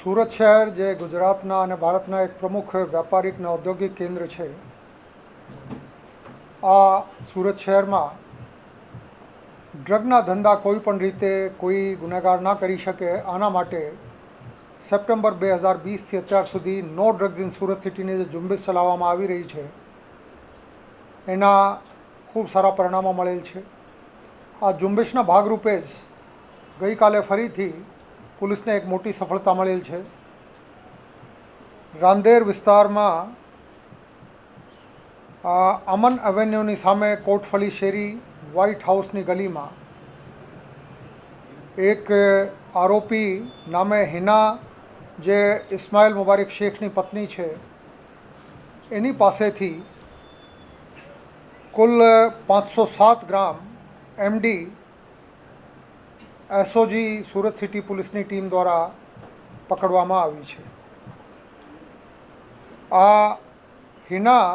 સુરત શહેર જે ગુજરાતના અને ભારતના એક પ્રમુખ વ્યાપારિક અને ઔદ્યોગિક કેન્દ્ર છે, આ સુરત શહેરમાં ડ્રગના ધંધા કોઈ પણ રીતે કોઈ ગુનેગાર ના કરી શકે, આના માટે સપ્ટેમ્બર 2020થી અત્યાર સુધી નો ડ્રગ્સ ઇન સુરત સિટીની જે ઝુંબેશ ચલાવવામાં આવી રહી છે, એના ખૂબ સારા પરિણામો મળેલ છે. આ ઝુંબેશના ભાગરૂપે જ ગઈકાલે ફરીથી પોલીસને એક મોટી સફળતા મળેલ છે. રાંદેર વિસ્તારમાં અમન એવન્યુની સામે કોટફલી શેરી વ્હાઇટ હાઉસની ગલીમાં એક આરોપી નામે હિના, જે ઇસ્માઇલ મુબારક શેખની પત્ની છે, એની પાસેથી કુલ 507 ગ્રામ એમડી એસઓજી સુરત સિટી પોલીસની ટીમ દ્વારા પકડવામાં આવી છે. આ હિના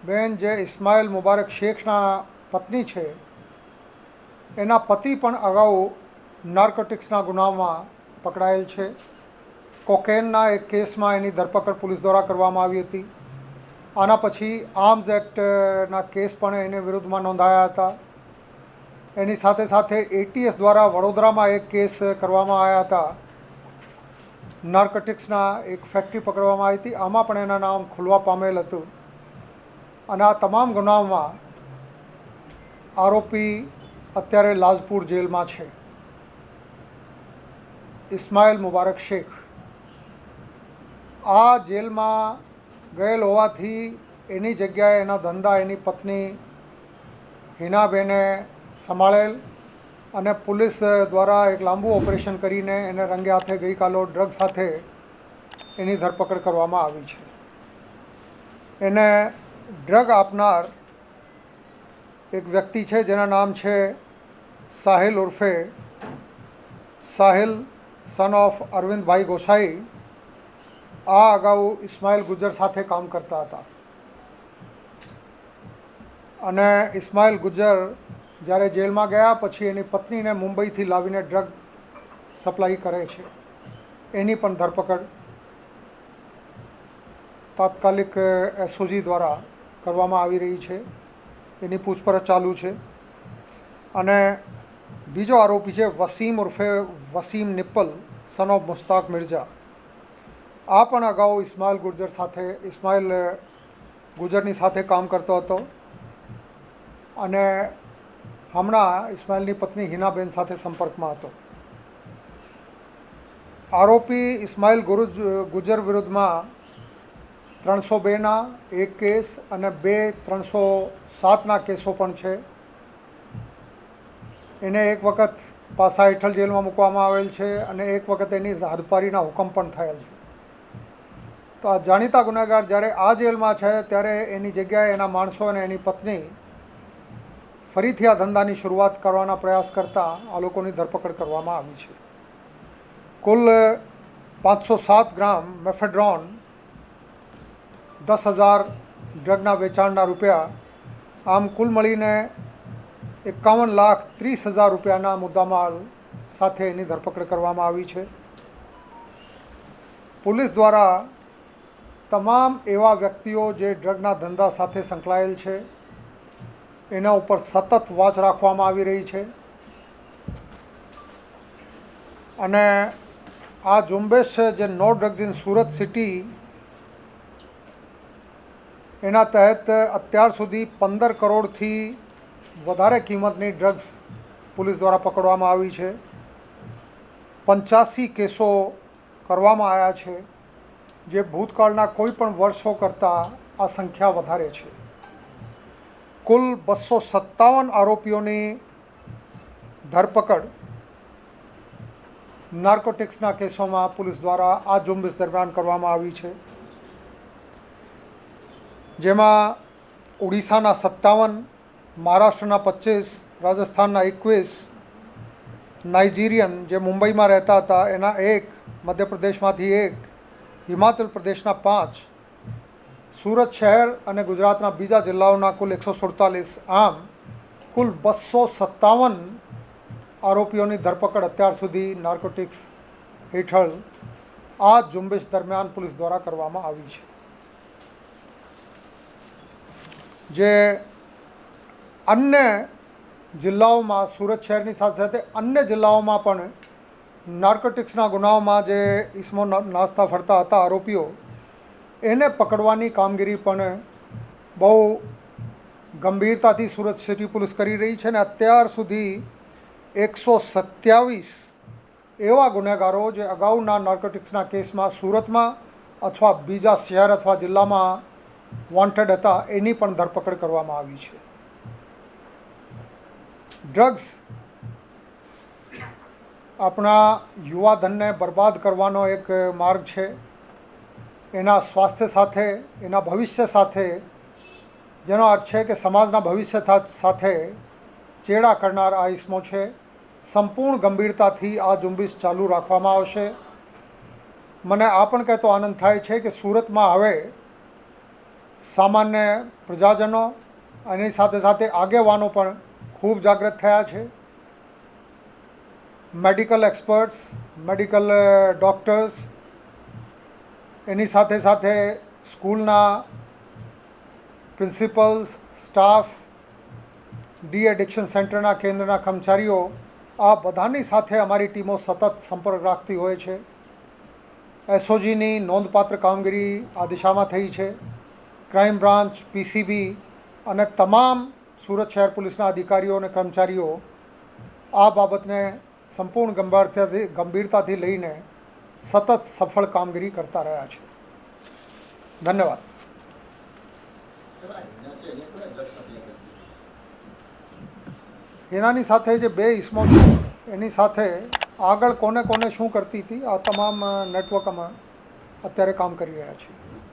બેન, જે ઇસ્માઇલ મુબારક શેખના પત્ની છે, એના પતિ પણ અગાઉ નાર્કોટિક્સના ગુનામાં પકડાયેલ છે. કોકેનના એક કેસમાં એની ધરપકડ પોલીસ દ્વારા કરવામાં આવી હતી. આના પછી આર્મ્સ એક્ટના કેસ પણ એની વિરુદ્ધમાં નોંધાયા હતા. એની સાથે સાથે એટીએસ દ્વારા વડોદરામાં એક કેસ કરવામાં આવ્યા હતા. નાર્કોટિક્સના એક ફેક્ટરી પકડવામાં આવી હતી, આમાં પણ એના નામ ખુલવા પામેલ હતું. અને આ તમામ ગુનાઓમાં આરોપી અત્યારે લાજપુર જેલમાં છે. ઇસ્માઇલ મુબારક શેખ આ જેલમાં ગયેલ હોવાથી એની જગ્યાએ એના ધંધા એની પત્ની હિનાબેને સંભાળેલ અને પોલીસ દ્વારા એક લાંબુ ઓપરેશન કરીને એને રંગે હાથે ગઈકાલે ડ્રગ સાથે એની ધરપકડ કરવામાં આવી છે. એને ડ્રગ આપનાર એક વ્યક્તિ છે જેના નામ છે સાહિલ ઉર્ફે સાહિલ, સન ઓફ અરવિંદભાઈ ગોસાઈ. આ અગાઉ ઇસ્માઇલ ગુજર સાથે કામ કરતા હતા અને ઇસ્માઇલ ગુજર જ્યારે જેલમાં ગયા પછી એની પત્નીને મુંબઈથી લાવીને ડ્રગ સપ્લાય કરે છે. એની પણ ધરપકડ તાત્કાલિક એસઓજી દ્વારા કરવામાં આવી રહી છે. એની પૂછપરછ ચાલુ છે. અને બીજો આરોપી છે વસીમ ઉર્ફે વસીમ નિપ્પલ, સન ઓફ મુસ્તાક મિર્ઝા. આ પણ અગાઉ ઇસ્માઇલ ગુજરની સાથે કામ કરતો હતો અને હમણાં ઇસ્માઇલની પત્ની હિનાબેન સાથે સંપર્કમાં હતો. આરોપી ઇસ્માઇલ ગુજર વિરુદ્ધમાં 302ના એક કેસ અને 2 307ના કેસો પણ છે. એને એક વખત પાસા હેઠળ જેલમાં મૂકવામાં આવેલ છે અને એક વખત એની હદપારીના હુકમ પણ થયેલ છે. તો આ જાણીતા ગુનેગાર જ્યારે આ જેલમાં છે ત્યારે એની જગ્યાએ એના માણસો અને એની પત્ની ફરીથી આ ધંધાની શરૂઆત કરવાના પ્રયાસ કરતા આ લોકોની ધરપકડ કરવામાં આવી છે. કુલ 507 ગ્રામ મેફેડ્રોન, 10,000 ડ્રગના વેચાણના રૂપિયા, આમ કુલ મળીને 51,30,000 રૂપિયાના મુદ્દામાલ સાથે એની ધરપકડ કરવામાં આવી છે. પોલીસ દ્વારા તમામ એવા વ્યક્તિઓ જે ડ્રગના ધંધા સાથે સંકળાયેલ છે એના ઉપર સતત વોચ રાખવામાં આવી રહી છે અને આ ઝુંબેશ જે no drugs in Surat city એના તહેત અત્યાર સુધી 15 કરોડથી વધારે કિંમતની ડ્રગ્સ પોલીસ દ્વારા પકડવામાં આવી છે. 85 કેસો કરવામાં આવ્યા છે, જે ભૂતકાળના કોઈ પણ વર્ષો કરતાં આ સંખ્યા વધારે છે. કુલ 257 આરોપીઓની ધરપકડ નાર્કોટિક્સના કેસોમાં પોલીસ દ્વારા આ ઝુંબેશ દરમિયાન કરવામાં આવી છે, જેમાં ઓડિશાના 57, મહારાષ્ટ્રના 25, રાજસ્થાનના 21, નાઇજીરિયન જે મુંબઈમાં રહેતા હતા એના 1, મધ્યપ્રદેશમાંથી 1, હિમાચલ પ્રદેશના 5, સુરત શહેર અને ગુજરાતના બીજા જિલ્લાઓના કુલ 147, આમ કુલ 257 આરોપીઓની ધરપકડ અત્યાર સુધી નાર્કોટિક્સ હેઠળ આ ઝુંબેશ દરમિયાન પોલીસ દ્વારા કરવામાં આવી છે. જે અન્ય જિલ્લાઓમાં, સુરત શહેરની સાથે સાથે અન્ય જિલ્લાઓમાં પણ નાર્કોટિક્સના ગુનાઓમાં જે ઇસમો નાસ્તા ફરતા હતા આરોપીઓ, એને પકડવાની કામગીરી પણ બહુ ગંભીરતાથી સુરત સિટી પોલીસ કરી રહી છે અને અત્યાર સુધી 127 એવા ગુનેગારો જે અગાઉના નાર્કોટિક્સના કેસમાં સુરતમાં અથવા બીજા શહેર અથવા જિલ્લામાં વોન્ટેડ હતા એની પણ ધરપકડ કરવામાં આવી છે. ડ્રગ્સ આપણા યુવાધનને બરબાદ કરવાનો એક માર્ગ છે. એના સ્વાસ્થ્ય સાથે, એના ભવિષ્ય સાથે, જેનો અર્થ છે કે સમાજના ભવિષ્ય સાથે ચેડા કરનાર આ ઇસમો છે. સંપૂર્ણ ગંભીરતાથી આ ઝુંબેશ ચાલુ રાખવામાં આવશે. મને આ પણ કહેતો આનંદ થાય છે કે સુરતમાં હવે સામાન્ય પ્રજાજનો અને સાથે સાથે આગેવાનો પણ ખૂબ જાગૃત થયા છે. મેડિકલ એક્સપર્ટ્સ, મેડિકલ ડૉક્ટર્સ, એની સાથે સાથે સ્કૂલના પ્રિન્સિપલ્સ, સ્ટાફ, ડી એડિક્શન સેન્ટરના કેન્દ્રના કર્મચારીઓ, આ બધાની સાથે અમારી ટીમો સતત સંપર્ક રાખતી હોય છે. એસઓજીની નોંધપાત્ર કામગીરી આ દિશામાં થઈ છે. ક્રાઇમ બ્રાન્ચ, પીસીબી અને તમામ સુરત શહેર પોલીસના અધિકારીઓ અને કર્મચારીઓ આ બાબતને સંપૂર્ણ ગંભીરતાથી લઈને સતત સફળ કામગીરી કરતા રહ્યા છે. ધન્યવાદ. એનાની સાથે જે 2 ઇસમો છે એની સાથે આગળ કોને કોને શું કરતી હતી આ તમામ નેટવર્ક અમે અત્યારે કામ કરી રહ્યા છીએ.